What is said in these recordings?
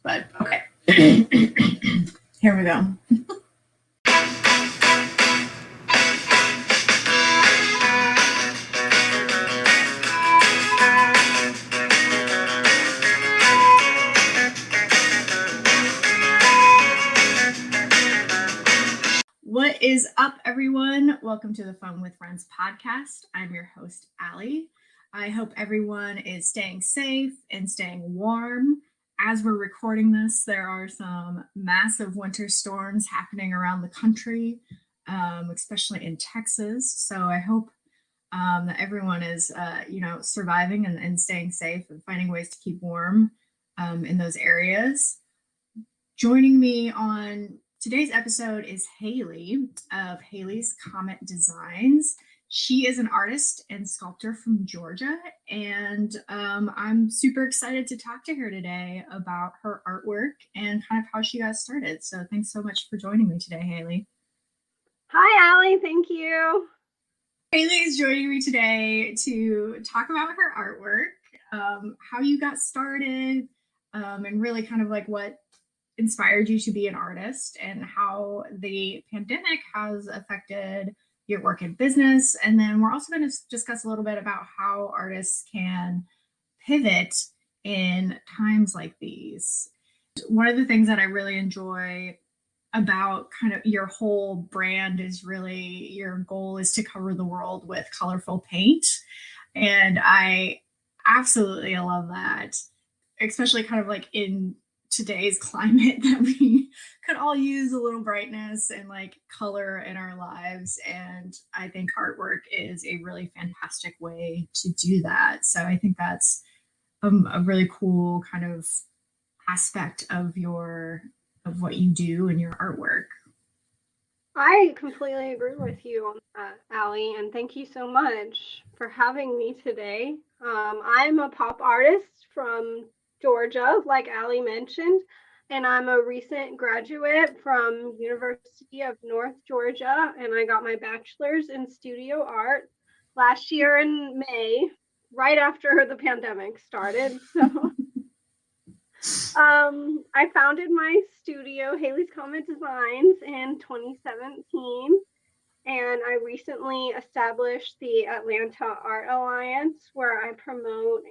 but okay. Here we go. What is up, everyone? Welcome to the Fun with Friends podcast. I'm your host, Allie. I hope everyone is staying safe and staying warm. As we're recording this, there are some massive winter storms happening around the country, especially in Texas. So I hope that everyone is, surviving and staying safe and finding ways to keep warm in those areas. Joining me on today's episode is Haley of Haley's Comet Designs. She is an artist and sculptor from Georgia, and I'm super excited to talk to her today about her artwork and kind of how she got started. So thanks so much for joining me today, Haley. Hi, Allie. Thank you. Haley is joining me today to talk about her artwork, how you got started, and really kind of like what inspired you to be an artist and how the pandemic has affected your work in business. And then we're also going to discuss a little bit about how artists can pivot in times like these. One of the things that I really enjoy about kind of your whole brand is really your goal is to cover the world with colorful paint. And I absolutely love that, especially kind of like in today's climate that we could all use a little brightness and like color in our lives. And I think artwork is a really fantastic way to do that. So I think that's a really cool kind of aspect of what you do in your artwork. I completely agree with you on that, Allie, and thank you so much for having me today. I'm a pop artist from Georgia, like Allie mentioned, and I'm a recent graduate from University of North Georgia, and I got my bachelor's in studio art last year in May, right after the pandemic started. So I founded my studio, Haley's Comet Designs, in 2017, and I recently established the Atlanta Art Alliance, where I promote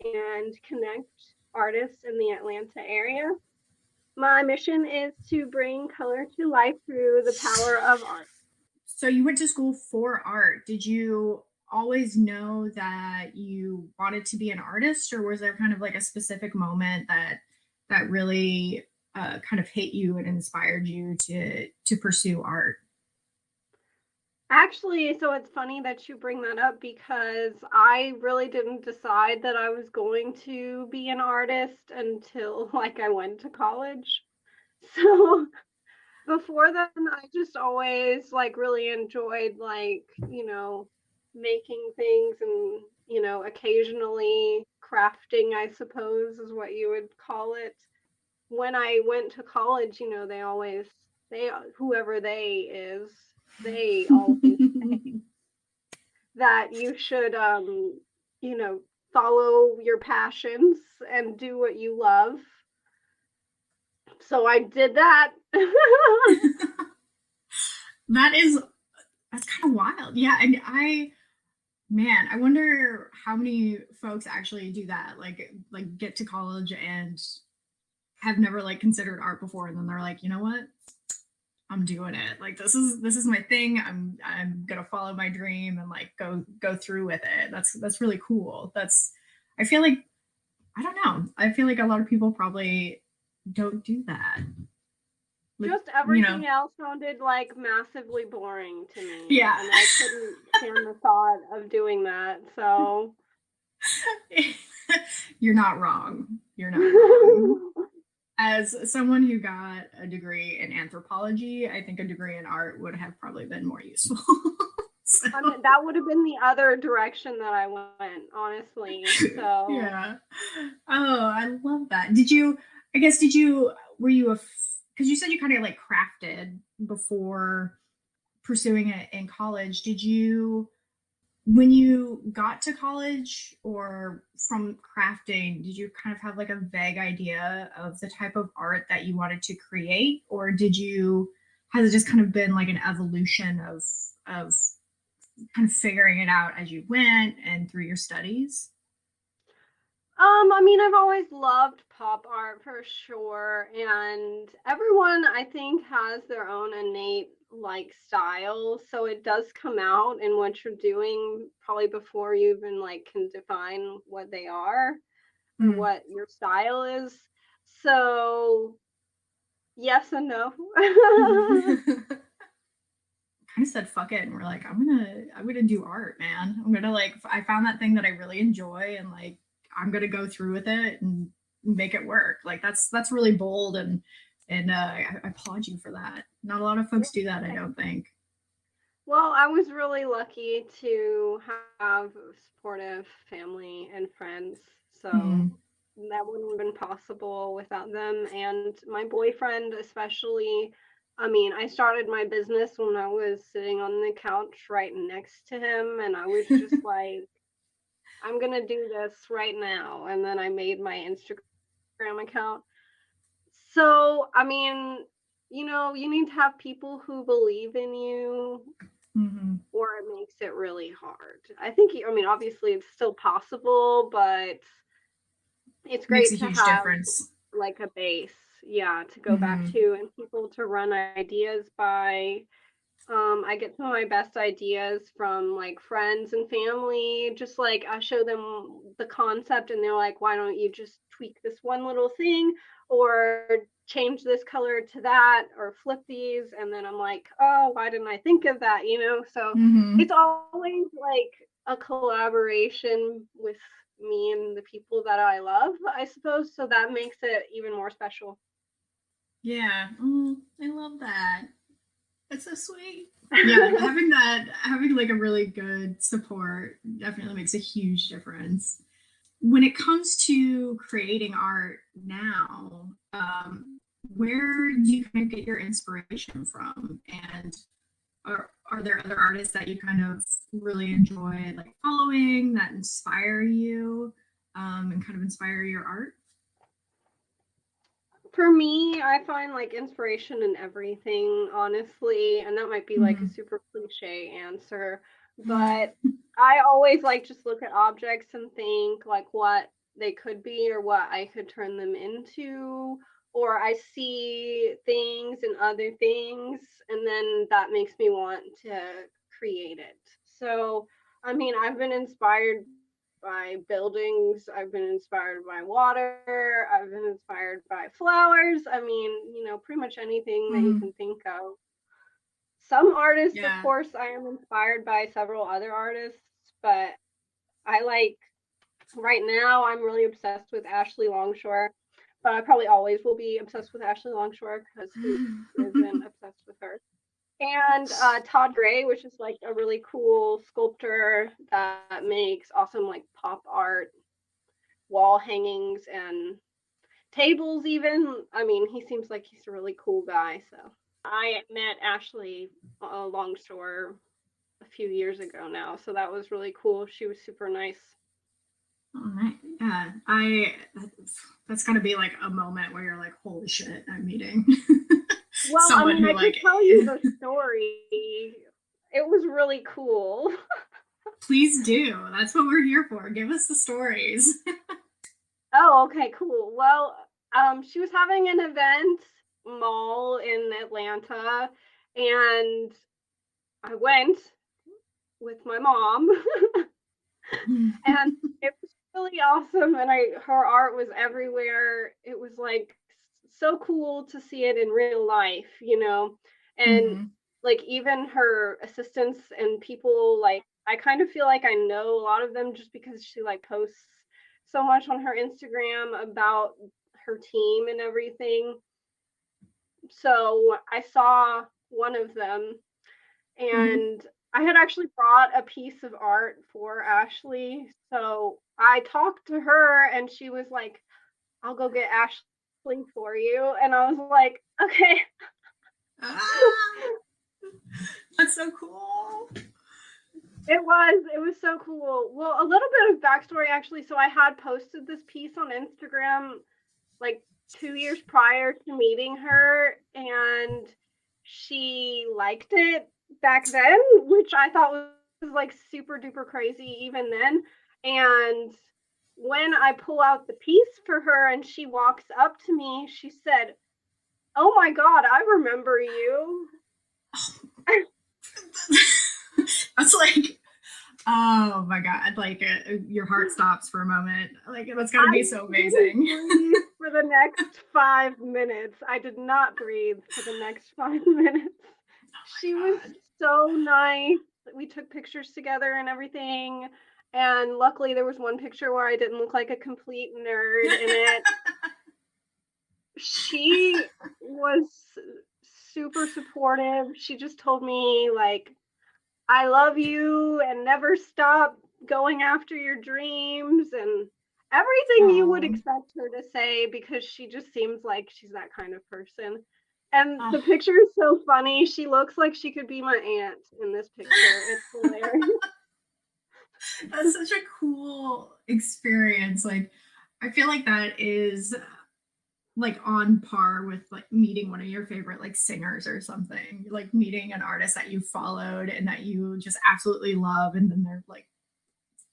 and connect artists in the Atlanta area. My mission is to bring color to life through the power of art. So you went to school for art. Did you always know that you wanted to be an artist, or was there kind of like a specific moment that really kind of hit you and inspired you to pursue art? Actually, so it's funny that you bring that up because I really didn't decide that I was going to be an artist until like I went to college. So before then, I just always like really enjoyed like, making things and, occasionally crafting, I suppose is what you would call it. When I went to college, whoever they is, they always say that you should, follow your passions and do what you love. So I did that. That's kind of wild. Yeah. And I wonder how many folks actually do that. Like get to college and have never like considered art before. And then they're like, you know what? I'm doing it. Like, this is my thing. I'm going to follow my dream and like go through with it. That's really cool. I feel like a lot of people probably don't do that. Just everything else sounded like massively boring to me. Yeah. And I couldn't stand the thought of doing that. So You're not wrong. You're not wrong. As someone who got a degree in anthropology, I think a degree in art would have probably been more useful. So. I mean, that would have been the other direction that I went, honestly. So yeah. Oh, I love that. Because you said you kind of like crafted before pursuing it in college. When you got to college or from crafting, did you kind of have like a vague idea of the type of art that you wanted to create, or has it just kind of been like an evolution of kind of figuring it out as you went and through your studies? I mean, I've always loved pop art for sure, and everyone I think has their own innate like style, so it does come out in what you're doing probably before you even like can define what they are or Mm. what your style is. So, yes and no. Kind of said fuck it and we're like, I'm gonna do art, man. I'm gonna like I found that thing that I really enjoy and like I'm gonna go through with it and make it work. Like that's really bold and I applaud you for that. Not a lot of folks do that, I don't think. Well, I was really lucky to have a supportive family and friends. So Mm-hmm. that wouldn't have been possible without them. And my boyfriend, especially, I mean, I started my business when I was sitting on the couch right next to him. And I was just like, I'm going to do this right now. And then I made my Instagram account. So, I mean, you need to have people who believe in you Mm-hmm. or it makes it really hard. I think, I mean, obviously it's still possible, but it's Makes a great to huge have difference. like a base, yeah, to go back Mm-hmm. to and people to run ideas by. I get some of my best ideas from like friends and family. Just like I show them the concept and they're like, why don't you just tweak this one little thing or change this color to that or flip these? And then I'm like, oh, why didn't I think of that? So Mm-hmm. it's always like a collaboration with me and the people that I love, I suppose. So that makes it even more special. Yeah. Oh, I love that. That's so sweet. Yeah, having like a really good support definitely makes a huge difference. When it comes to creating art now, where do you kind of get your inspiration from? And are there other artists that you kind of really enjoy like following that inspire you and kind of inspire your art? For me, I find like inspiration in everything, honestly, and that might be like a Mm-hmm. super cliche answer, but I always like just look at objects and think like what they could be or what I could turn them into, or I see things and other things, and then that makes me want to create it. So, I mean, I've been inspired by buildings. I've been inspired by water. I've been inspired by flowers. I mean, pretty much anything that you Mm-hmm. can think of. Some artists, of Yeah. course, I am inspired by several other artists, but I like right now, I'm really obsessed with Ashley Longshore, but I probably always will be obsessed with Ashley Longshore because who isn't obsessed with her? And Todd Gray, which is like a really cool sculptor that makes awesome like pop art wall hangings and tables even. I mean, he seems like he's a really cool guy. So I met Ashley Longshore a few years ago now, so that was really cool. She was super nice. All right. Yeah. That's gotta be like a moment where you're like, holy shit, I'm meeting Well, I someone mean, who I could like tell you the story. It was really cool. please do. That's what we're here for. Give us the stories. Oh, okay, cool. Well, she was having an event mall in Atlanta, and I went with my mom, and it was really awesome. And her art was everywhere. It was like so cool to see it in real life. And Mm-hmm. like even her assistants and people, like I kind of feel like I know a lot of them just because she like posts so much on her Instagram about her team and everything. So I saw one of them Mm-hmm. and I had actually brought a piece of art for Ashley. So I talked to her and she was like, I'll go get Ashley for you. And I was like, okay. Ah, that's so cool. It was so cool. Well, a little bit of backstory actually. So I had posted this piece on Instagram like 2 years prior to meeting her, and she liked it back then, which I thought was like super duper crazy even then. And when I pull out the piece for her and she walks up to me, she said, "Oh my God, I remember you." That's like, oh my God, like your heart stops for a moment. Like, that's gotta be so amazing. For the next 5 minutes. I did not breathe for the next 5 minutes. She was so nice. We took pictures together and everything. And luckily there was one picture where I didn't look like a complete nerd in it. She was super supportive. She just told me, like, I love you and never stop going after your dreams and everything you would expect her to say, because she just seems like she's that kind of person. And the picture is so funny. She looks like she could be my aunt in this picture. It's hilarious. That's such a cool experience. Like, I feel like that is like on par with like meeting one of your favorite like singers or something, like meeting an artist that you followed and that you just absolutely love, and then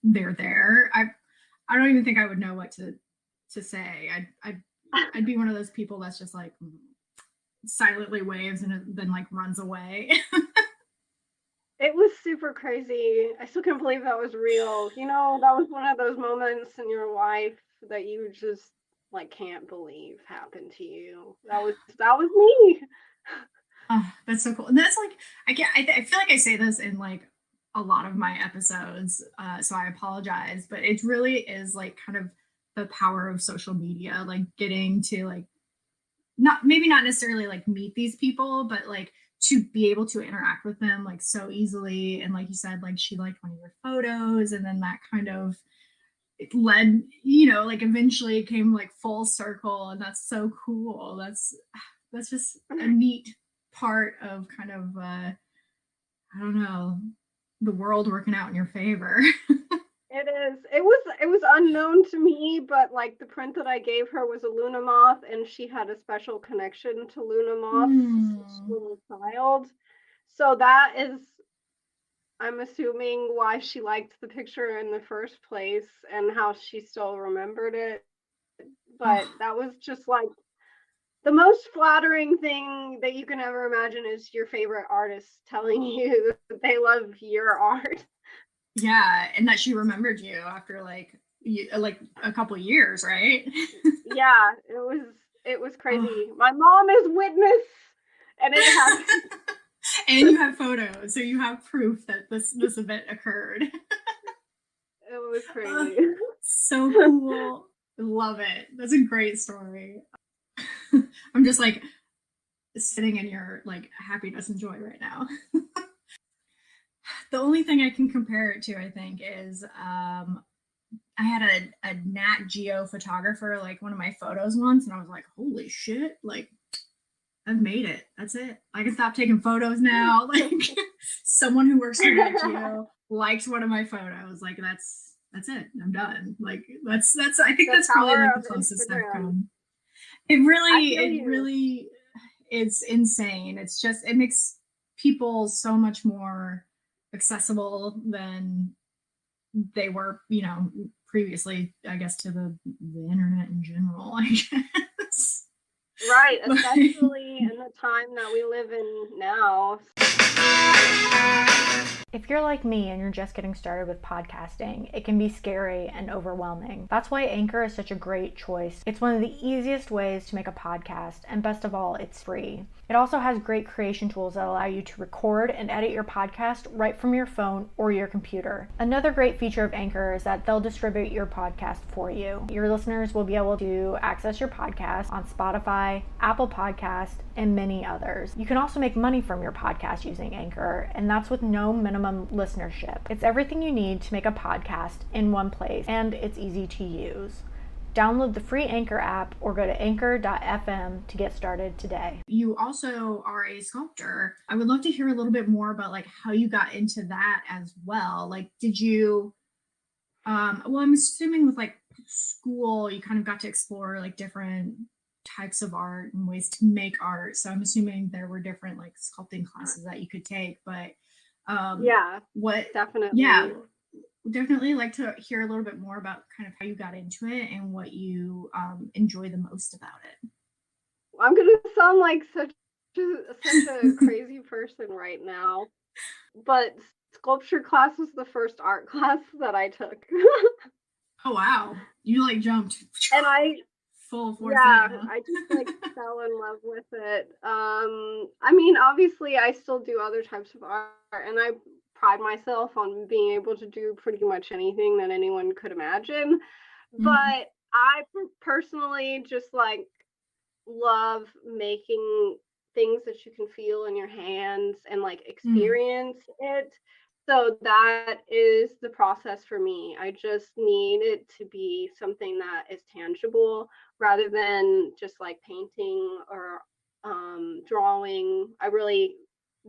they're there. I don't even think I would know what to say. I'd be one of those people that's just like silently waves and then like runs away. It was super crazy. I still can't believe that was real. You know, that was one of those moments in your life that you just like can't believe happened to you. That was me. Oh, that's so cool. And that's like, I feel like I say this in like a lot of my episodes, so I apologize, but it really is like kind of the power of social media, like getting to like not necessarily like meet these people, but like to be able to interact with them like so easily. And like you said, like she liked one of your photos, and then that kind of it led, you know, like eventually it came like full circle, and that's so cool. That's just a neat part of kind of I don't know, the world working out in your favor. It is. It was unknown to me, but like the print that I gave her was a Luna moth, and she had a special connection to Luna moths, little child. So that is, I'm assuming, why she liked the picture in the first place and how she still remembered it. But that was just like the most flattering thing that you can ever imagine, is your favorite artist telling you that they love your art. Yeah, and that she remembered you after like a couple years, right? Yeah, it was crazy. My mom is witness, and it happened. And you have photos, so you have proof that this event occurred. It was crazy. So cool. Love it. That's a great story. I'm just like sitting in your like happiness and joy right now. The only thing I can compare it to, I think, is I had a Nat Geo photographer like one of my photos once, and I was like, holy shit, like I've made it. That's it. I can stop taking photos now. Like someone who works for Nat Geo liked one of my photos. Like that's it. I'm done. Like that's I think that's probably like the closest I've come. It really is insane. It's just, it makes people so much more accessible than they were, you know, previously, I guess, to the internet in general, I guess. Right, especially in the time that we live in now. If you're like me and you're just getting started with podcasting, it can be scary and overwhelming. That's why Anchor is such a great choice. It's one of the easiest ways to make a podcast, and best of all, it's free. It also has great creation tools that allow you to record and edit your podcast right from your phone or your computer. Another great feature of Anchor is that they'll distribute your podcast for you. Your listeners will be able to access your podcast on Spotify, Apple Podcast, and many others. You can also make money from your podcast using Anchor, and that's with no minimum listenership. It's everything you need to make a podcast in one place, and it's easy to use. Download the free Anchor app or go to anchor.fm to get started today. You also are a sculptor. I would love to hear a little bit more about like how you got into that as well. Like, did you, well, I'm assuming with like school, you kind of got to explore like different types of art and ways to make art. So I'm assuming there were different like sculpting classes that you could take, but yeah, what definitely. Yeah, definitely like to hear a little bit more about kind of how you got into it and what you enjoy the most about it. I'm gonna sound like such a crazy person right now, but sculpture class was the first art class that I took. Oh wow, you like jumped and I full force. Yeah, I just like fell in love with it. I mean, obviously I still do other types of art, and I pride myself on being able to do pretty much anything that anyone could imagine. But I personally just like love making things that you can feel in your hands and like experience it. So that is the process for me. I just need it to be something that is tangible rather than just like painting or drawing.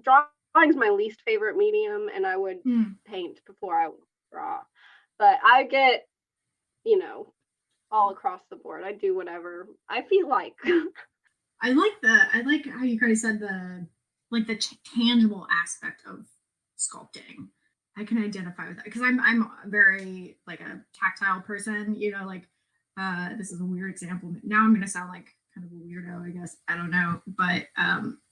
Drawing is my least favorite medium, and I would paint before I would draw. But I get, all across the board. I do whatever I feel like. I like how you guys said the tangible aspect of sculpting. I can identify with that because I'm very like a tactile person, like this is a weird example. Now I'm gonna sound like kind of a weirdo, I guess. I don't know. But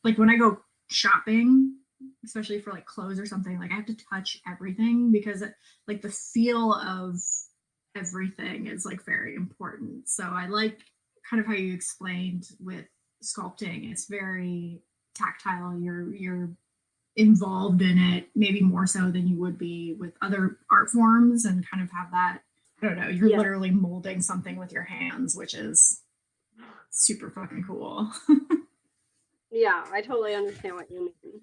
like when I go shopping, especially for like clothes or something, like I have to touch everything because like the feel of everything is like very important. So I like kind of how you explained with sculpting. It's very tactile. You're involved in it maybe more so than you would be with other art forms, and kind of have that, I don't know, you're literally molding something with your hands, which is super fucking cool. Yeah, I totally understand what you mean.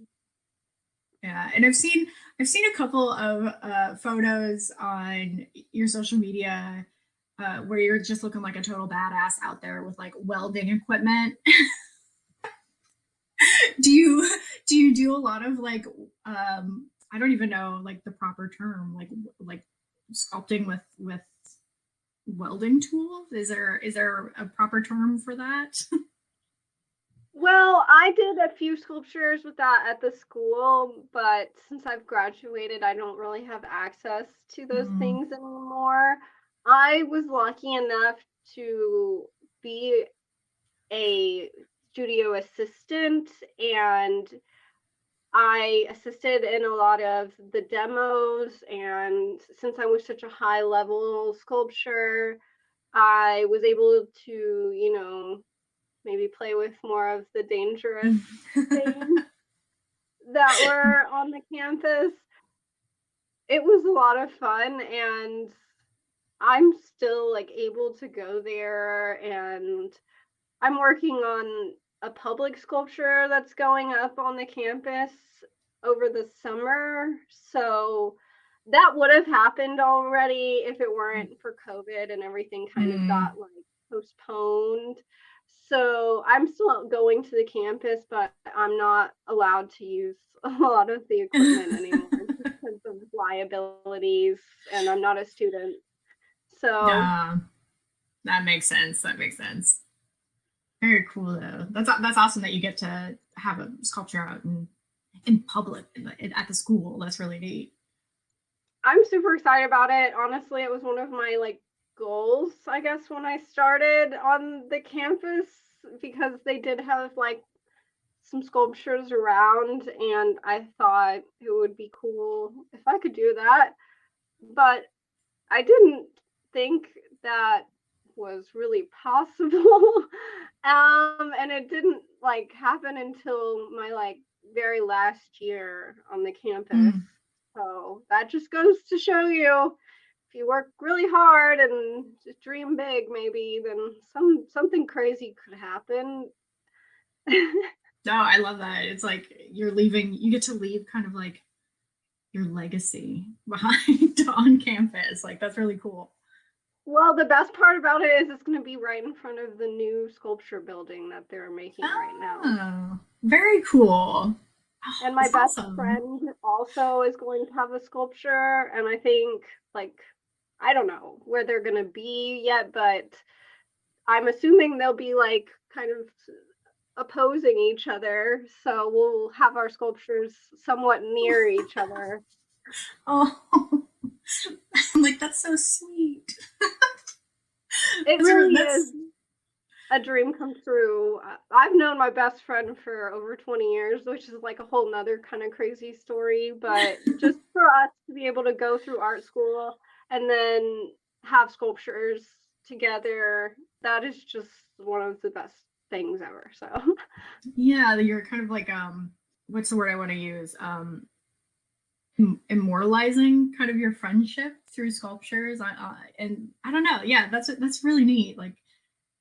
Yeah, and I've seen a couple of photos on your social media where you're just looking like a total badass out there with like welding equipment. do you do a lot of like I don't even know like the proper term, like sculpting with welding tools? Is there a proper term for that? Well, I did a few sculptures with that at the school, but since I've graduated, I don't really have access to those things anymore. I was lucky enough to be a studio assistant, and I assisted in a lot of the demos. And since I was such a high level sculpture, I was able to, maybe play with more of the dangerous things that were on the campus. It was a lot of fun, and I'm still like able to go there, and I'm working on a public sculpture that's going up on the campus over the summer. So that would have happened already if it weren't for COVID and everything kind of got like postponed. So I'm still going to the campus, but I'm not allowed to use a lot of the equipment anymore because of liabilities, and I'm not a student. So that makes sense. Very cool though. That's awesome that you get to have a sculpture out in public at the school. That's really neat. I'm super excited about it. Honestly, it was one of my like goals, I guess, when I started on the campus, because they did have like some sculptures around, and I thought it would be cool if I could do that. But I didn't think that was really possible. And it didn't like happen until my like very last year on the campus. So that just goes to show you, if you work really hard and just dream big, maybe then something crazy could happen. No, I love that. It's like you get to leave kind of like your legacy behind on campus. Like that's really cool. Well, the best part about it is it's going to be right in front of the new sculpture building that they're making right now. Oh, very cool. Oh, And my that's best awesome. friend also is going to have a sculpture. And I think, like, I don't know where they're going to be yet, but I'm assuming they'll be like kind of opposing each other. So we'll have our sculptures somewhat near each other. Oh, like that's so sweet. It That's really is that's a dream come true. I've known my best friend for over 20 years, which is like a whole nother kind of crazy story. But just for us to be able to go through art school and then have sculptures together, that is just one of the best things ever. So, yeah. You're kind of like what's the word I want to use? Immortalizing kind of your friendship through sculptures. And I don't know. Yeah, that's really neat. Like,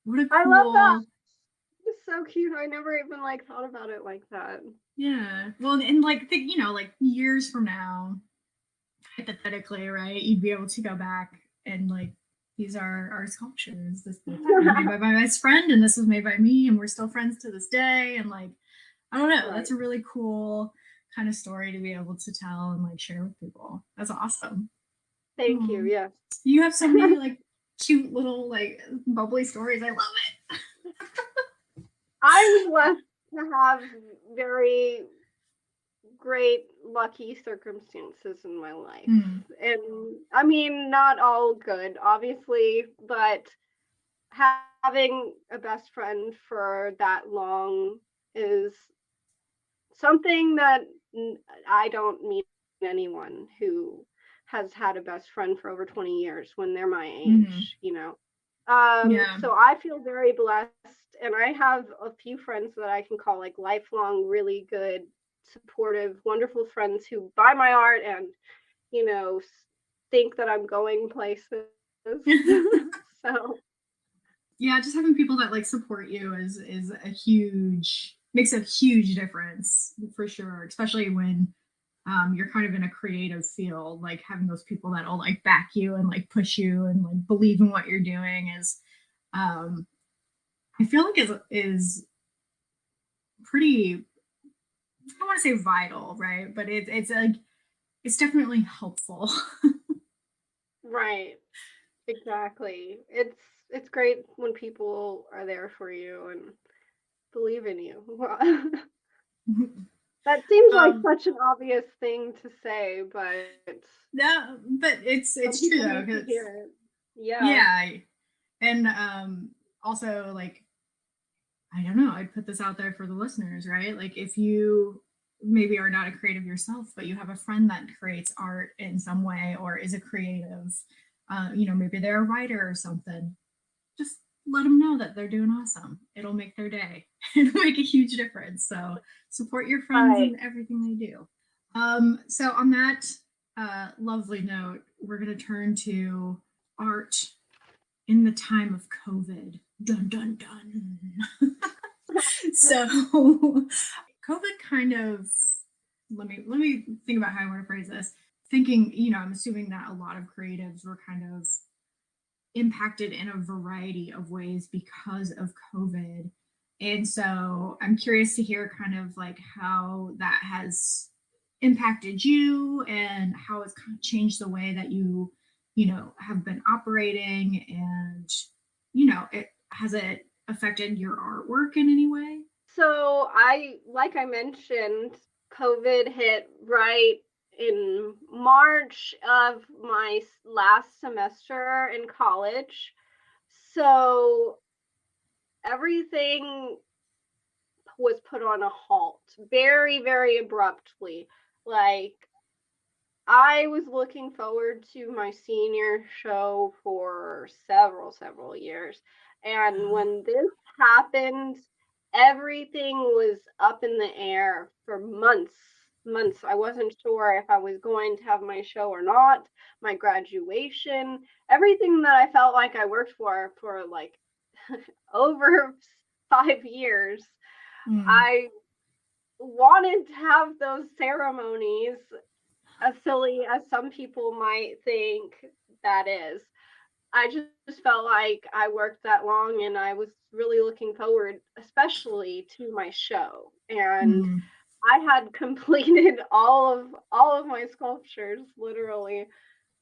what a I love that. cool. It's so cute. I never even like thought about it like that. Yeah. Well, and like think, like years from now, hypothetically, right? You'd be able to go back and like these are our sculptures. This was made by my best friend, and this was made by me, and we're still friends to this day. And like, I don't know, Right. that's a really cool kind of story to be able to tell and like share with people. That's awesome. Thank you. Oh, Yes. you have so many like cute little like bubbly stories. I love it. I was blessed to have very great lucky circumstances in my life. Hmm. And I mean, not all good, obviously, but having a best friend for that long is something that I don't meet anyone who has had a best friend for over 20 years when they're my Hmm. age, you know. Yeah. So I feel very blessed, and I have a few friends that I can call like lifelong, really good, supportive, wonderful friends who buy my art and, you know, think that I'm going places. So, Yeah, just having people that like support you is a huge makes a huge difference for sure, especially when you're kind of in a creative field. Like having those people that'll like back you and like push you and like believe in what you're doing is um I feel like is pretty, I don't want to say vital, right? But it's like it's definitely helpful. right, exactly. It's great when people are there for you and believe in you. That seems like um such an obvious thing to say, but no, but some it's true people though, need to because hear it. Yeah. yeah, and also like I don't know, I'd put this out there for the listeners, right? Like if you maybe are not a creative yourself, but you have a friend that creates art in some way or is a creative, maybe they're a writer or something, just let them know that they're doing awesome. It'll make their day. It'll make a huge difference. So support your friends Right. in everything they do. So on that lovely note, we're going to turn to art in the time of COVID. Dun dun dun. So COVID kind of let me think about how I want to phrase this. Thinking, I'm assuming that a lot of creatives were kind of impacted in a variety of ways because of COVID. And so I'm curious to hear kind of like how that has impacted you and how it's kind of changed the way that you have been operating, and it has it affected your artwork in any way? So like I mentioned, COVID hit right in March of my last semester in college. So everything was put on a halt very, very abruptly. Like, I was looking forward to my senior show for several years. And when this happened, everything was up in the air for months. Months. I wasn't sure if I was going to have my show or not, my graduation, everything that I felt like I worked for like over 5 years. Mm. I wanted to have those ceremonies, as silly as some people might think that is. I just felt like I worked that long, and I was really looking forward, especially to my show. And Mm. I had completed all of my sculptures literally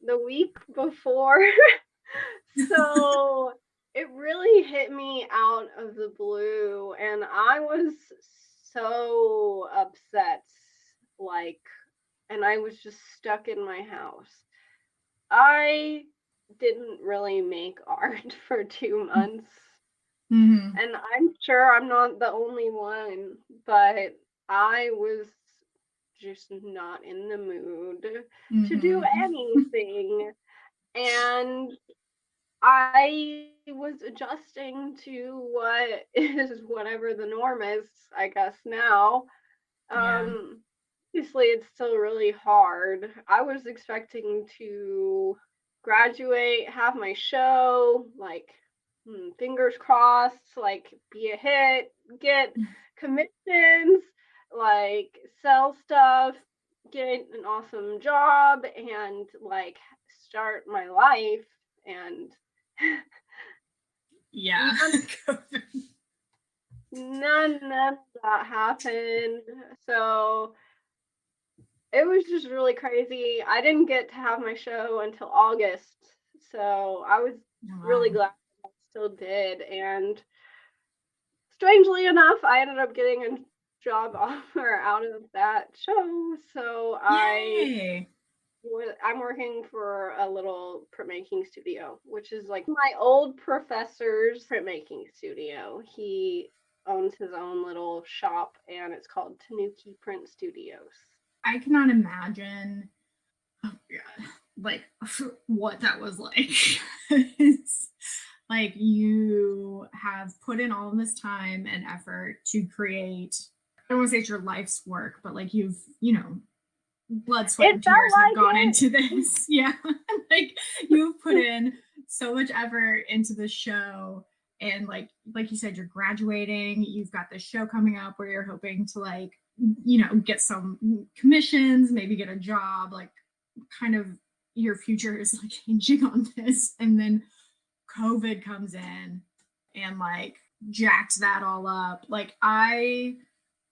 the week before. So it really hit me out of the blue, and I was so upset, like, and I was just stuck in my house. I didn't really make art for 2 months, Mm-hmm. and I'm sure I'm not the only one, but I was just not in the mood to do Mm-hmm. anything. And I was adjusting to what is whatever the norm is, I guess now. Yeah. Obviously, it's still really hard. I was expecting to graduate, have my show, like, fingers crossed, like, be a hit, get commissions, like, sell stuff, get an awesome job, and, like, start my life. And Yeah. none of that happened. So it was just really crazy. I didn't get to have my show until August, so I was really Wow. glad I still did. And strangely enough, I ended up getting a job offer out of that show. So Yay. I'm working for a little printmaking studio, which is like my old professor's printmaking studio. He owns his own little shop, and it's called Tanuki Print Studios. I cannot imagine, oh God, like what that was like. It's like you have put in all this time and effort to create, I don't want to say it's your life's work, but like you've, blood, sweat, It and felt tears have like gone it. into this. Yeah. Like you've put in so much effort into the show. And like you said, you're graduating, you've got this show coming up where you're hoping to like, get some commissions, maybe get a job, like kind of your future is like hinging on this. And then COVID comes in and like jacked that all up. Like I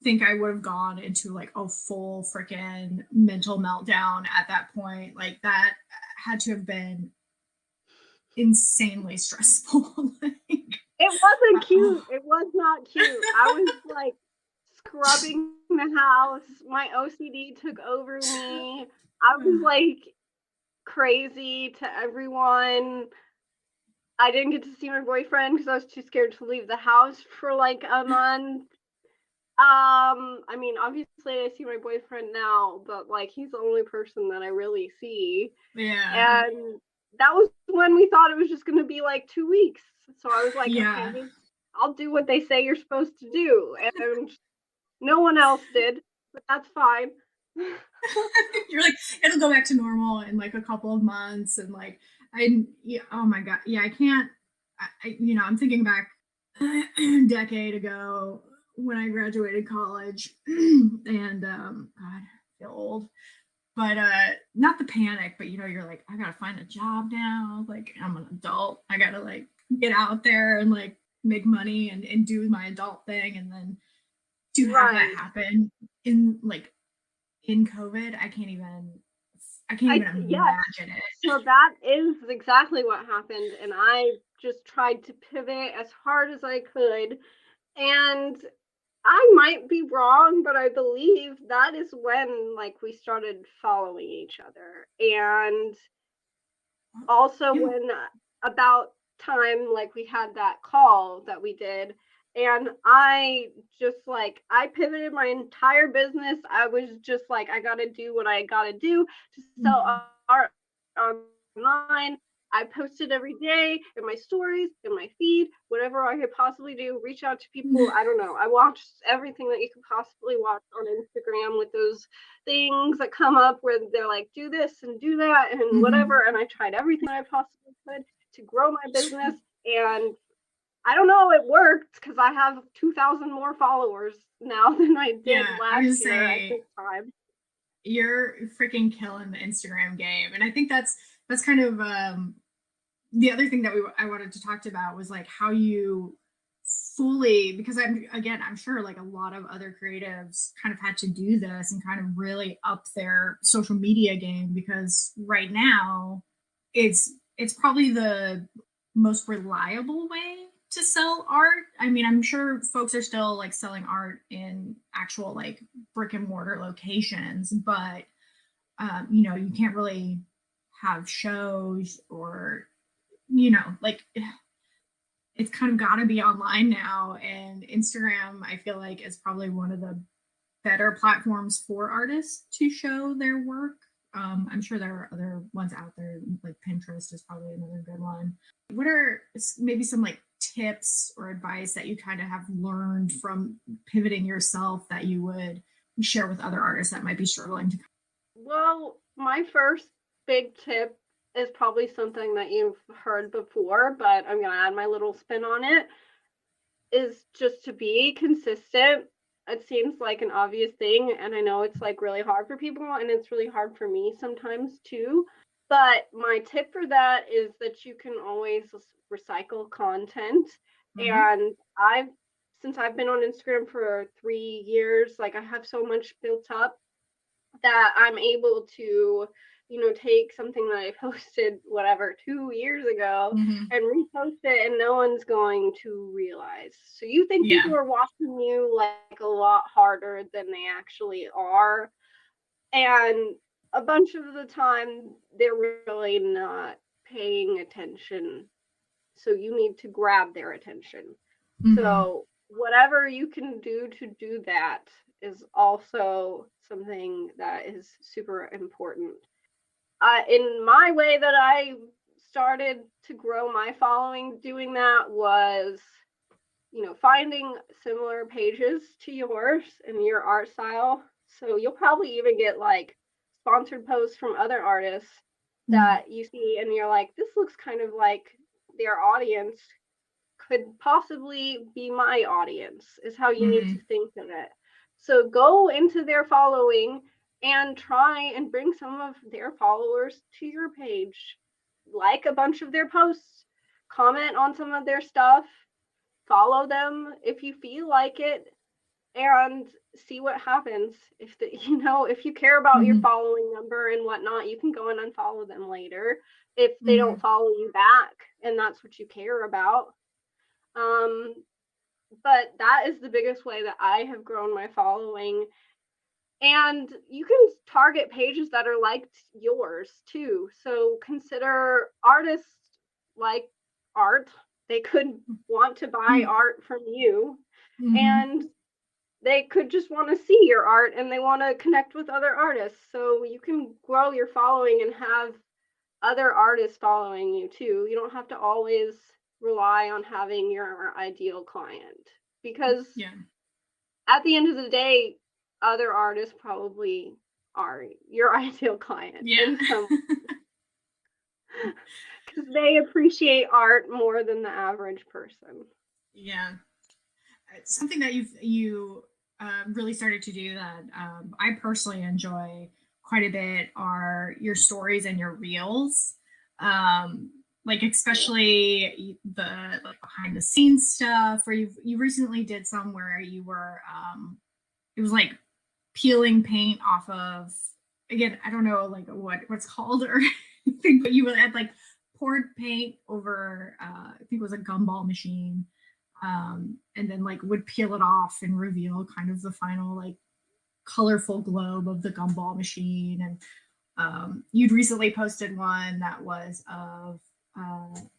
think I would have gone into like a full freaking mental meltdown at that point. Like that had to have been insanely stressful. Like, It wasn't cute. It was not cute. I was like scrubbing the house. My OCD took over me. I was like crazy to everyone. I didn't get to see my boyfriend because I was too scared to leave the house for like a month. I mean, obviously I see my boyfriend now, but like he's the only person that I really see. yeah. And that was when we thought it was just going to be like 2 weeks. So I was like, Yeah. okay, I'll do what they say you're supposed to do. And no one else did, but that's fine. You're like, it'll go back to normal in like a couple of months. And like, yeah, oh my God. Yeah, I can't, I'm thinking back a decade ago when I graduated college and, God, I feel old, but, not the panic, but you're like, I gotta find a job now. Like I'm an adult. I gotta like get out there and like make money and do my adult thing. And then to have that happen in like in COVID, I can't even imagine it. So that is exactly what happened. And I just tried to pivot as hard as I could. And I might be wrong, but I believe that is when like we started following each other. And also when about time like we had that call that we did, and I just like I pivoted my entire business. I was just like, I gotta do what I gotta do to sell art online. I posted every day in my stories, in my feed, whatever I could possibly do, reach out to people. I don't know. I watched everything that you could possibly watch on Instagram with those things that come up where they're like, do this and do that and whatever. And I tried everything I possibly could to grow my business. And I don't know, it worked because I have 2,000 more followers now than I did last year at this time. You're freaking killing the Instagram game. And I think that's kind of the other thing that I wanted to talk about was like how you fully, because I'm sure like a lot of other creatives kind of had to do this and kind of really up their social media game, because right now it's probably the most reliable way to sell art. I mean, I'm sure folks are still like selling art in actual like brick and mortar locations, but you know, you can't really have shows or, you know, like it's kind of got to be online now. And Instagram, I feel like, is probably one of the better platforms for artists to show their work. I'm sure there are other ones out there, like Pinterest is probably another good one. What are maybe some like tips or advice that you kind of have learned from pivoting yourself that you would share with other artists that might be struggling to? Well, my first big tip is probably something that you've heard before, but I'm going to add my little spin on it, is just to be consistent. It seems like an obvious thing, and I know it's like really hard for people, and it's really hard for me sometimes too. But my tip for that is that you can always recycle content. And since I've been on Instagram for 3 years, like I have so much built up that I'm able to, take something that I posted, whatever, 2 years ago and repost it, and no one's going to realize. So you think people are watching you like a lot harder than they actually are. And a bunch of the time, they're really not paying attention. So you need to grab their attention. So whatever you can do to do that is also something that is super important. In my way that I started to grow my following doing that was, finding similar pages to yours and your art style. So you'll probably even get like sponsored posts from other artists that you see and you're like, this looks kind of like their audience could possibly be my audience, is how you need to think of it. So go into their following and try and bring some of their followers to your page. Like a bunch of their posts, comment on some of their stuff, follow them if you feel like it, and see what happens. If you care about your following number and whatnot, you can go and unfollow them later if they don't follow you back and that's what you care about. But that is the biggest way that I have grown my following. And you can target pages that are like yours too. So consider artists like art. They could want to buy art from you, and they could just want to see your art and they want to connect with other artists. So you can grow your following and have other artists following you too. You don't have to always rely on having your ideal client, because at the end of the day, other artists probably are your ideal client in some because they appreciate art more than the average person. Something that you really started to do that I personally enjoy quite a bit are your stories and your reels. Like especially the like behind the scenes stuff, where you recently did some where you were it was like peeling paint off of, again, I don't know like what's called or anything, but you had like poured paint over I think it was a gumball machine, and then like would peel it off and reveal kind of the final like colorful globe of the gumball machine. And you'd recently posted one that was of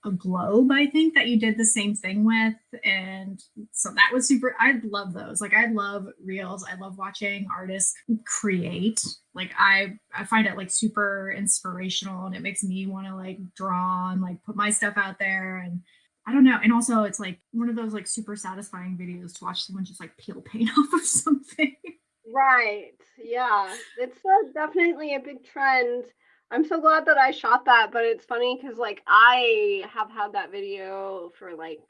a globe, I think, that you did the same thing with. And so that was super, I love those. Like I love reels. I love watching artists create. Like I find it like super inspirational, and it makes me want to like draw and like put my stuff out there. And I don't know. And also it's like one of those like super satisfying videos to watch someone just like peel paint off of something. Right. Yeah. It's definitely a big trend. I'm so glad that I shot that, but it's funny because like I have had that video for like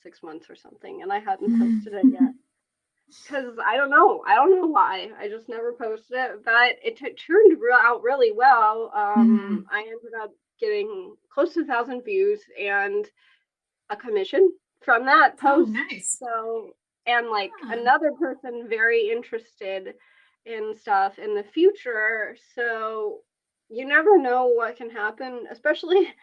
6 months or something, and I hadn't posted it yet. Because I don't know why. I just never posted it, but it turned out really well. I ended up getting close to 1,000 views and a commission from that post. Oh, nice. So, and like another person very interested in stuff in the future. So you never know what can happen, especially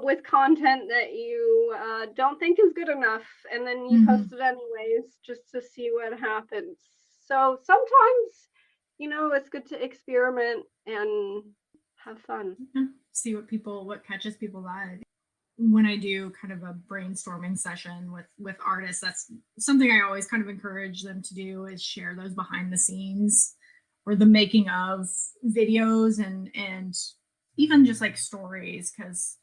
with content that you don't think is good enough, and then you post it anyways just to see what happens. So sometimes, it's good to experiment and have fun. See what catches people's eye. When I do kind of a brainstorming session with artists, that's something I always kind of encourage them to do, is share those behind the scenes or the making of videos and even just like stories, because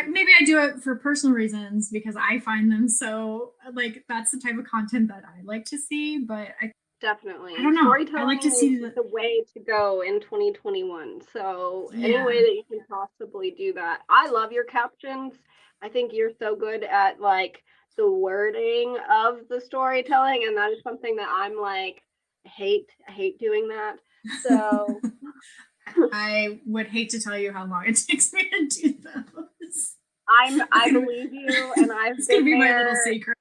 maybe I do it for personal reasons because I find them so, like, that's the type of content that I like to see. But definitely, I don't know, storytelling I like to see is the way to go in 2021. So any way that you can possibly do that. I love your captions. I think you're so good at like the wording of the storytelling, and that is something that I'm like, I hate doing that. So I would hate to tell you how long it takes me to do those. I believe you, and It's gonna be my little secret.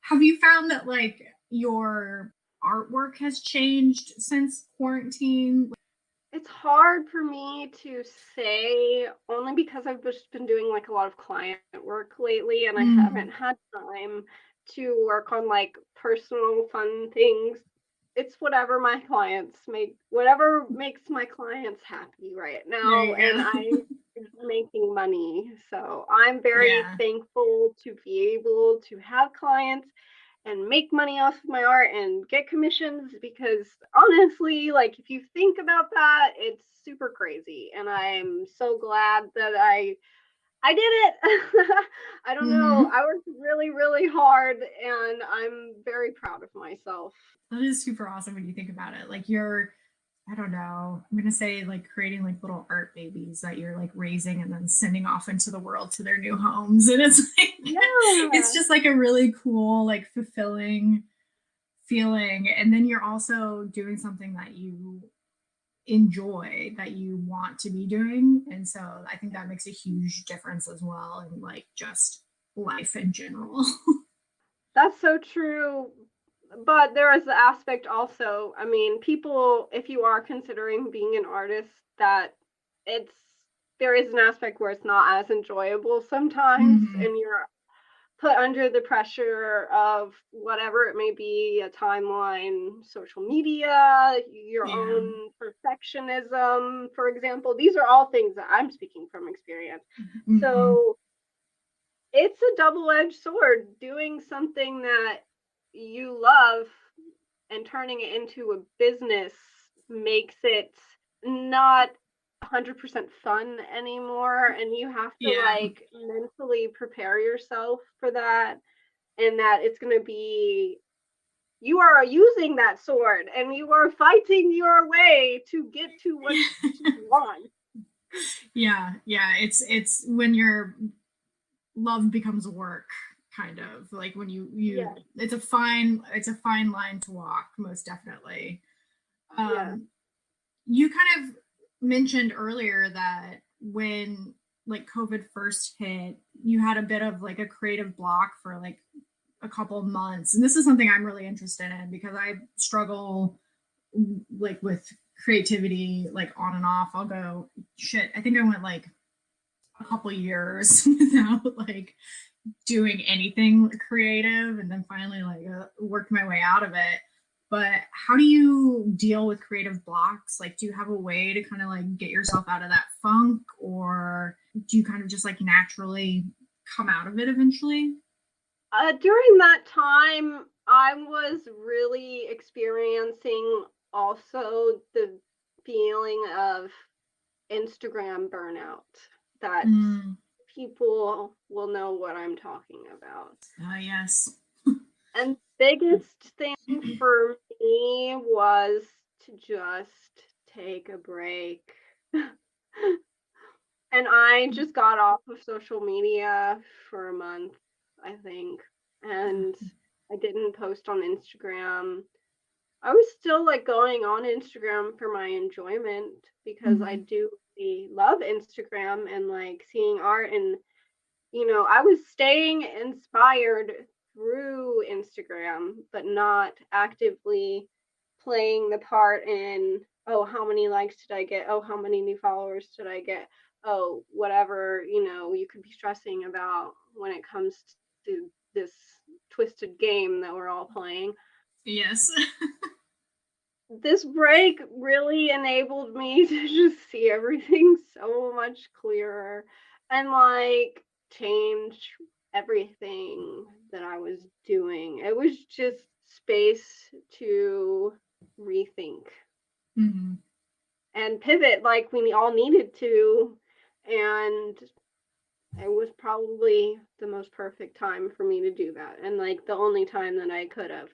Have you found that like your artwork has changed since quarantine? It's hard for me to say, only because I've just been doing like a lot of client work lately, and I haven't had time to work on like personal fun things. It's whatever makes my clients happy right now, and I'm making money. So I'm very thankful to be able to have clients and make money off of my art and get commissions, because honestly, like, if you think about that, it's super crazy, and I'm so glad that I did it. I don't know. I worked really, really hard, and I'm very proud of myself. That is super awesome when you think about it. Like, you're, I don't know, I'm gonna say like creating like little art babies that you're like raising and then sending off into the world to their new homes. And it's like, it's just like a really cool, like fulfilling feeling. And then you're also doing something that you enjoy, that you want to be doing. And so I think that makes a huge difference as well in like just life in general. That's so true. But there is the aspect also, I mean, people, if you are considering being an artist, that there is an aspect where it's not as enjoyable sometimes, and you're put under the pressure of whatever it may be, a timeline, social media, your own perfectionism, for example. These are all things that I'm speaking from experience. So it's a double-edged sword. Doing something that you love and turning it into a business makes it not 100% fun anymore, and you have to like mentally prepare yourself for that, and that it's going to be, you are using that sword and you are fighting your way to get to what you want. It's when your love becomes work, kind of like when you it's a fine line to walk, most definitely. You kind of mentioned earlier that when like COVID first hit, you had a bit of like a creative block for like a couple of months. And this is something I'm really interested in because I struggle like with creativity, like on and off. I'll go, I think I went like a couple years without like doing anything creative, and then finally like worked my way out of it. But how do you deal with creative blocks? Like, do you have a way to kind of like get yourself out of that funk, or do you kind of just like naturally come out of it eventually? During that time, I was really experiencing also the feeling of Instagram burnout, that people will know what I'm talking about. Yes. And biggest thing for me was to just take a break. And I just got off of social media for a month, I think. And I didn't post on Instagram. I was still like going on Instagram for my enjoyment because I do really love Instagram and like seeing art, and I was staying inspired through Instagram, but not actively playing the part in, oh, how many likes did I get? Oh, how many new followers did I get? Oh, whatever, you could be stressing about when it comes to this twisted game that we're all playing. Yes. This break really enabled me to just see everything so much clearer and like change everything that I was doing. It was just space to rethink and pivot like we all needed to. And it was probably the most perfect time for me to do that, and like the only time that I could have.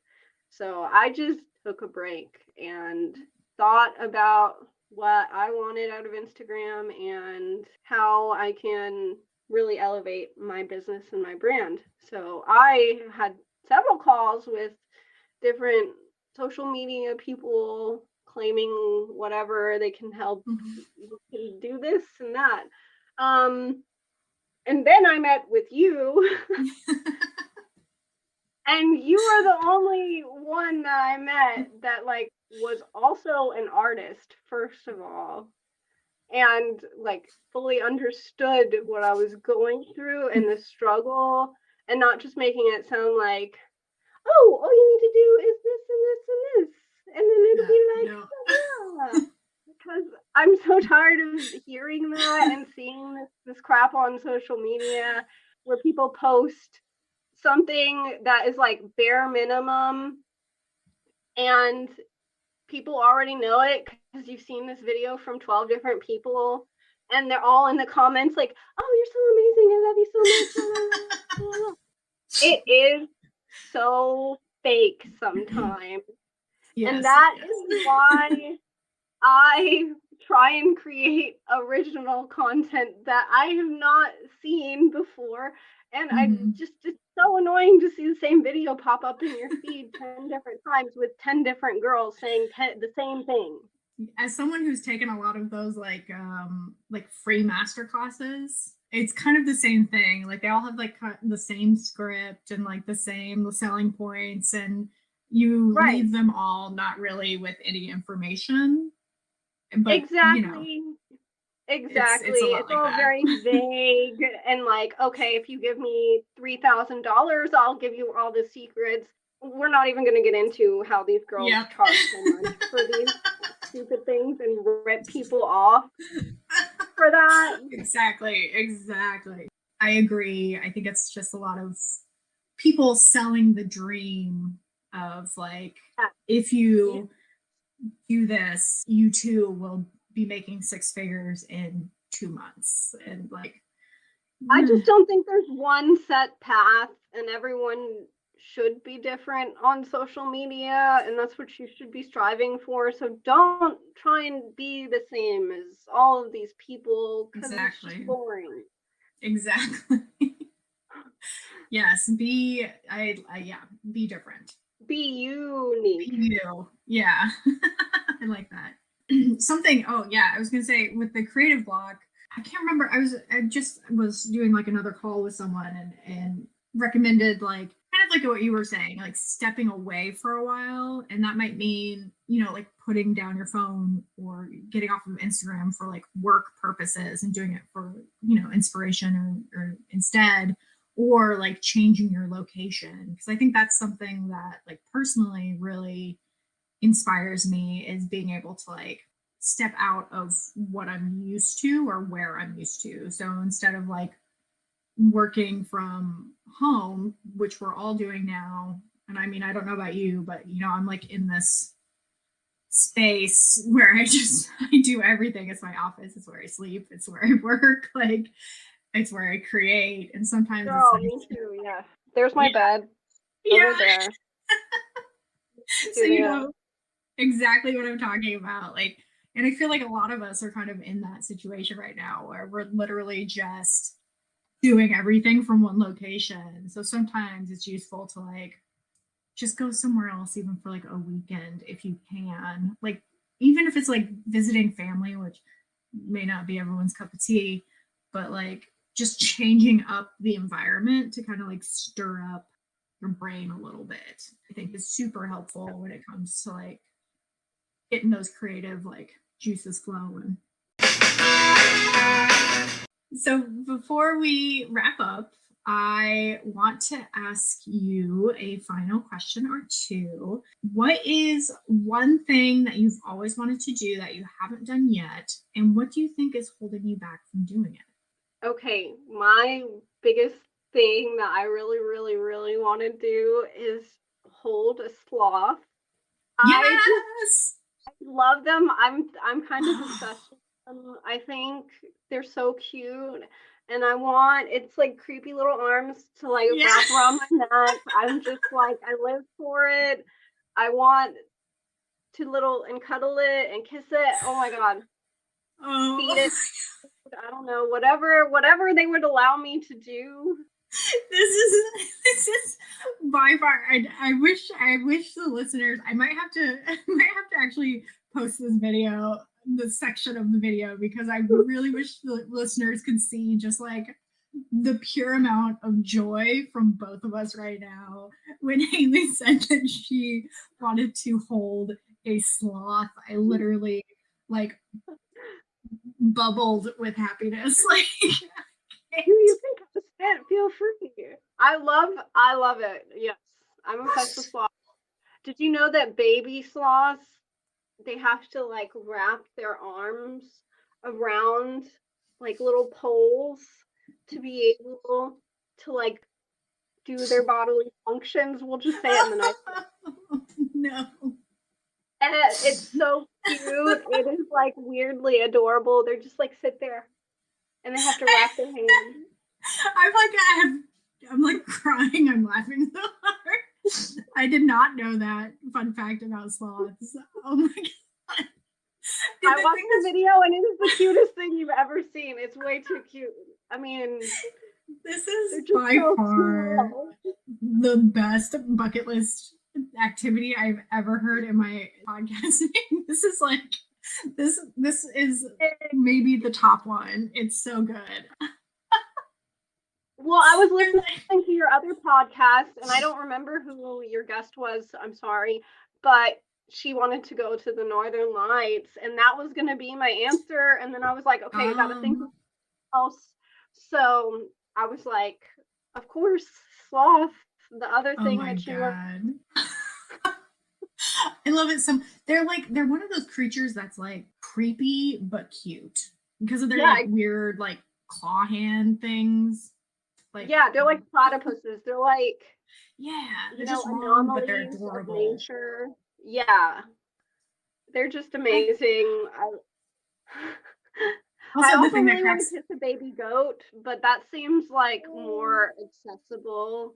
So I just took a break and thought about what I wanted out of Instagram and how I can really elevate my business and my brand. So I had several calls with different social media people claiming whatever they can help, you can do this and that. And then I met with you. And you are the only one that I met that like was also an artist, first of all, and like fully understood what I was going through and the struggle, and not just making it sound like, oh, all you need to do is this and this and this, and then it'll be like, yeah. Because I'm so tired of hearing that and seeing this crap on social media where people post something that is like bare minimum and people already know it because you've seen this video from 12 different people and they're all in the comments like, oh, you're so amazing, I love you so much. It is so fake sometimes. Yes, and that is why I try and create original content that I have not seen before. And I just, it's so annoying to see the same video pop up in your feed 10 different times with 10 different girls saying the same thing. As someone who's taken a lot of those like free master classes, it's kind of the same thing. Like they all have like the same script and like the same selling points, and you leave them all not really with any information. But, exactly. Exactly. It's all like very vague and like, okay, if you give me $3,000, I'll give you all the secrets. We're not even going to get into how these girls charge so much for these stupid things and rip people off for that. Exactly. I agree. I think it's just a lot of people selling the dream of like, if you do this, you too will be making 6 figures in 2 months. And like, I just don't think there's one set path, and everyone should be different on social media, and that's what you should be striving for. So don't try and be the same as all of these people, because it's just boring. Exactly. Yes, be different. Be unique. Be you. Yeah. I like that. I was gonna say with the creative block, I can't remember. I just was doing like another call with someone and recommended like kind of like what you were saying, like stepping away for a while. And that might mean, like putting down your phone or getting off of Instagram for like work purposes and doing it for, inspiration or instead, or like changing your location. Because I think that's something that like personally really inspires me, is being able to like step out of what I'm used to or where I'm used to. So instead of like working from home, which we're all doing now, and I mean, I don't know about you, but I'm like in this space where I do everything. It's my office, it's where I sleep, it's where I work, like it's where I create. And sometimes it's like, me too, yeah. There's my bed over there. So exactly what I'm talking about. Like, and I feel like a lot of us are kind of in that situation right now where we're literally just doing everything from one location. So sometimes it's useful to like just go somewhere else, even for like a weekend if you can. Like, even if it's like visiting family, which may not be everyone's cup of tea, but like just changing up the environment to kind of like stir up your brain a little bit, I think is super helpful when it comes to like getting those creative like juices flowing. So before we wrap up, I want to ask you a final question or two. What is one thing that you've always wanted to do that you haven't done yet? And what do you think is holding you back from doing it? Okay, my biggest thing that I really, really, really want to do is hold a sloth. Yes! I love them. I'm kind of obsessed with them. I think they're so cute. And it's like creepy little arms to like wrap around my neck. I'm just like, I live for it. I want to little and cuddle it and kiss it. Oh my God. Feed it. I don't know, whatever they would allow me to do. This is by far. I wish the listeners. I might have to actually post this video, the section of the video, because I really wish the listeners could see just like the pure amount of joy from both of us right now when Haley said that she wanted to hold a sloth. I literally like bubbled with happiness. Like, you can just sit, feel free. I love it. Yes, I'm obsessed with sloths. Did you know that baby sloths, they have to like wrap their arms around like little poles to be able to like do their bodily functions? We'll just say it in the night. No. And it's so cute. It is like weirdly adorable. They're just like sit there and they have to wrap their hands. I'm like crying. I'm laughing so hard. I did not know that fun fact about sloths. Oh my God. I watched the video and it is the cutest thing you've ever seen. It's way too cute. I mean, this is by far the best bucket list activity I've ever heard in my podcasting. This is like, this is maybe the top one. It's so good. Well, I was listening to your other podcast and I don't remember who your guest was. I'm sorry, but she wanted to go to the Northern Lights and that was going to be my answer. And then I was like, okay, I got to think of else. So I was like, of course, sloth. The other thing that you were. I love it. They're one of those creatures that's like creepy but cute because of their like weird like claw hand things. Like, yeah, they're like platypuses. They're like they're just long, but they're adorable. Nature. Yeah, they're just amazing. I also really want to kiss a baby goat, but that seems like more accessible.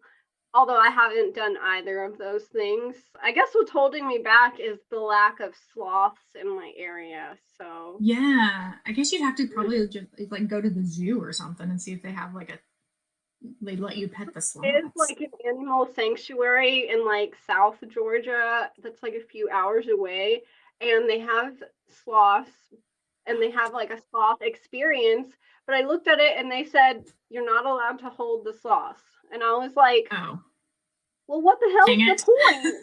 Although I haven't done either of those things. I guess what's holding me back is the lack of sloths in my area. So yeah, I guess you'd have to probably just like go to the zoo or something and see if they have like they let you pet the sloths. It's like an animal sanctuary in like South Georgia that's like a few hours away, and they have sloths and they have like a sloth experience. But I looked at it and they said you're not allowed to hold the sloths. And I was like, oh, well, what the hell's the point?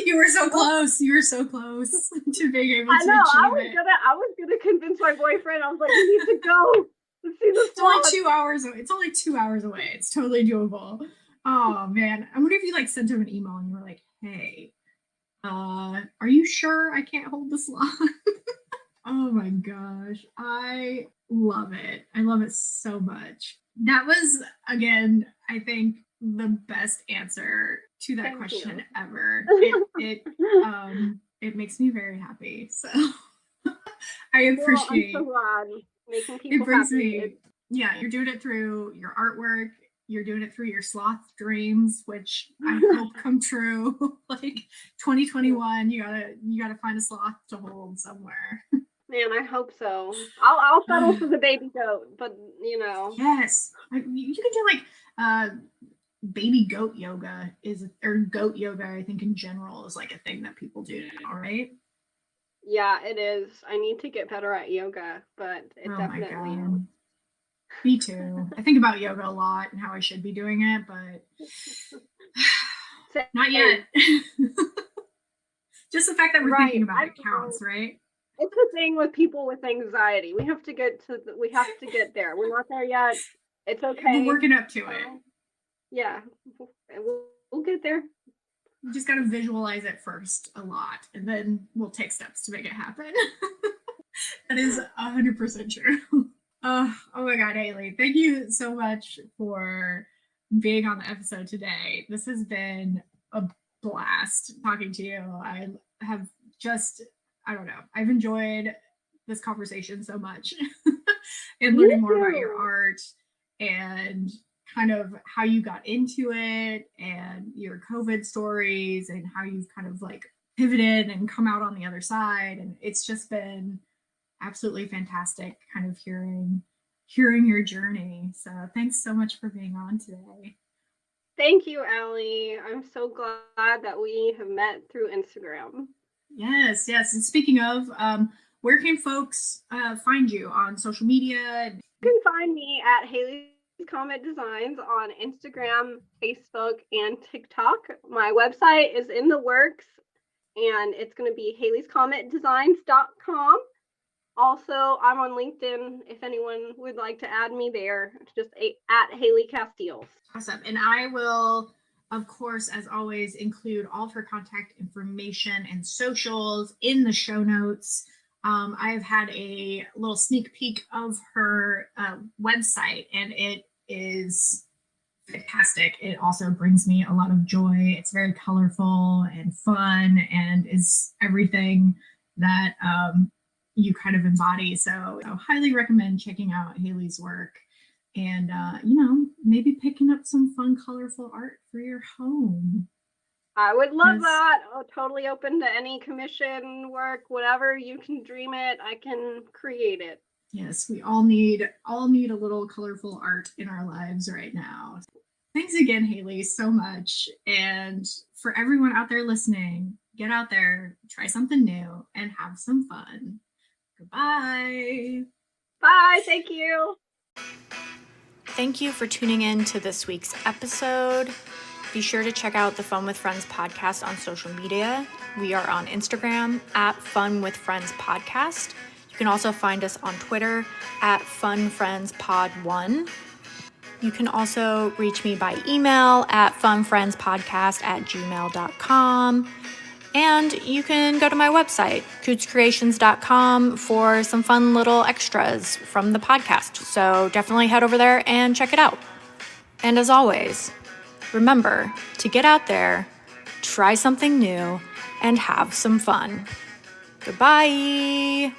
You were so close. You were so close to being able to achieve it. I was gonna convince my boyfriend. I was like, we need to go. Let's see the sloth. It's only 2 hours away. It's totally doable. Oh man. I wonder if you like sent him an email and you were like, hey, are you sure I can't hold the sloth? Oh my gosh. I love it. I love it so much. That was, again, I think the best answer to that question ever. It makes me very happy. So I appreciate. I'm so glad making people happy. You're doing it through your artwork. You're doing it through your sloth dreams, which I hope come true. Like 2021, you gotta find a sloth to hold somewhere. Man, I hope so. I'll settle for the baby goat, but you know. Yes, you can do like baby goat yoga or goat yoga, I think in general is like a thing that people do now, right? Yeah, it is. I need to get better at yoga, but it Oh my definitely God. Me too. I think about yoga a lot and how I should be doing it, but not yet. Just the fact that we're thinking about it counts, right? It's the thing with people with anxiety. We have to get there. We're not there yet. It's okay. We're working up to it. Yeah, we'll get there. You just got to visualize it first a lot, and then we'll take steps to make it happen. That is 100% true. Oh my God, Haley, thank you so much for being on the episode today. This has been a blast talking to you. I have just, I don't know, I've enjoyed this conversation so much and learning more about your art and kind of how you got into it and your COVID stories and how you've kind of like pivoted and come out on the other side. And it's just been absolutely fantastic kind of hearing your journey. So thanks so much for being on today. Thank you, Allie. I'm so glad that we have met through Instagram. Yes. And speaking of, where can folks find you on social media? You can find me at Haley's Comet Designs on Instagram, Facebook, and TikTok. My website is in the works, and it's going to be haleyscometdesigns.com. Also, I'm on LinkedIn if anyone would like to add me there. It's just at Halle Castille. Awesome. And I will, of course, as always, include all of her contact information and socials in the show notes. I've had a little sneak peek of her website, and it is fantastic. It also brings me a lot of joy. It's very colorful and fun and is everything that you kind of embody. So I highly recommend checking out Haley's work and, maybe picking up some fun, colorful art for your home. I would love that. I'm totally open to any commission work, whatever you can dream it, I can create it. Yes, we all need a little colorful art in our lives right now. Thanks again, Haley, so much. And for everyone out there listening, get out there, try something new, and have some fun. Goodbye. Bye. Thank you. Thank you for tuning in to this week's episode. Be sure to check out the Fun with Friends podcast on social media. We are on Instagram at Fun with Friends Podcast. You can also find us on Twitter at FunFriendsPod1. You can also reach me by email at funfriendspodcast@gmail.com. And you can go to my website, cootscreations.com, for some fun little extras from the podcast. So definitely head over there and check it out. And as always, remember to get out there, try something new, and have some fun. Goodbye.